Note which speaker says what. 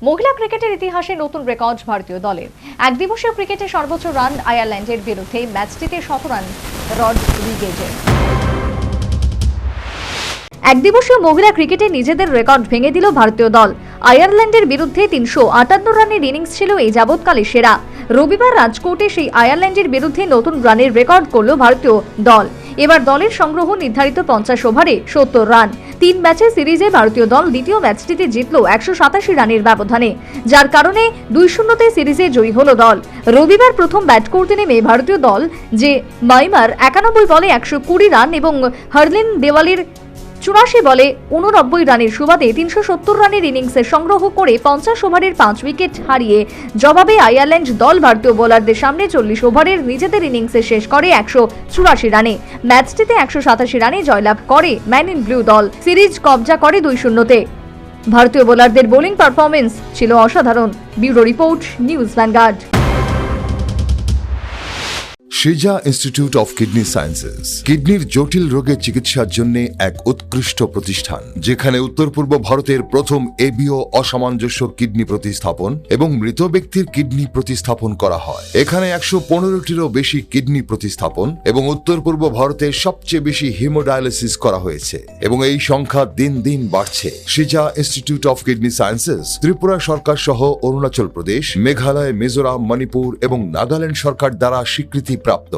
Speaker 1: মহিলা ক্রিকেটের ইতিহাসে নতুন রেকর্ড ভারতীয় দলের। একদিবসীয় ক্রিকেটে সর্বোচ্চ রান আয়ারল্যান্ডের বিরুদ্ধে ম্যাচটিতে ১৭ রান রডরিগেজের। একদিবসীয় মহিলা ক্রিকেটে নিজেদের রেকর্ড ভেঙে দিল ভারতীয় দল। আয়ারল্যান্ডের বিরুদ্ধে ৩৫৮ রানের ইনিংস ছিল এই যাবৎকালে সেরা। রবিবার রাজকোটে সেই আয়ারল্যান্ডের বিরুদ্ধে নতুন রানের রেকর্ড করল ভারতীয় দল। এবার দলের সংগ্রহ নির্ধারিত ৫০ ওভারে ৭০ রান। ৩ ম্যাচের সিরিজে ভারতীয় দল দ্বিতীয় ম্যাচটিতে জিতল ১৮৭ রানের ব্যবধানে, যার কারণে ২-০তে সিরিজে জয়ী হল দল। রবিবার প্রথম ব্যাট করতে নেমে ভারতীয় দল যে মাইমার ৯১ বলে ১২০ রান এবং হরলিন দেওয়ালির ৮৪ বলে ৮৯ রানের সুবাদে ৩৭০ রানের ইনিংসে সংগ্রহ করে ৫০ ওভারের ৫ উইকেট হারিয়ে জবাবে আয়ারল্যান্ড দল ভারতীয় বোলারদের সামনে ৪০ ওভারের নিজেদের ইনিংসে শেষ করে ১৮৪ রানে। ম্যাচটিতে ১৮৭ রানে জয়লাভ করে ম্যান ইন ব্লু দল। সিরিজ কবজা করে ২-০-তে। ভারতীয় বোলারদের বোলিং পারফরমেন্স ছিল অসাধারণ। Bureau report, news vanguard.
Speaker 2: সিজা ইনস্টিটিউট অফ কিডনি সায়েন্সেস কিডনির জটিল রোগের চিকিৎসার জন্য এক উৎকৃষ্ট প্রতিষ্ঠান, যেখানে উত্তর পূর্ব ভারতের প্রথম এবিও অসামঞ্জস্য কিডনি প্রতিস্থাপন এবং মৃত ব্যক্তির কিডনি প্রতিস্থাপন করা হয়। এখানে ১১৫টিরও বেশি কিডনি প্রতিস্থাপন এবং উত্তর পূর্ব ভারতের সবচেয়ে বেশি হিমোডায়ালিসিস করা হয়েছে এবং এই সংখ্যা দিন দিন বাড়ছে। সিজা institute of kidney sciences Tripura সরকার সহ অরুণাচল প্রদেশ, মেঘালয়, মিজোরাম, মণিপুর এবং নাগাল্যান্ড সরকার দ্বারা স্বীকৃতি প্রাপ্ত।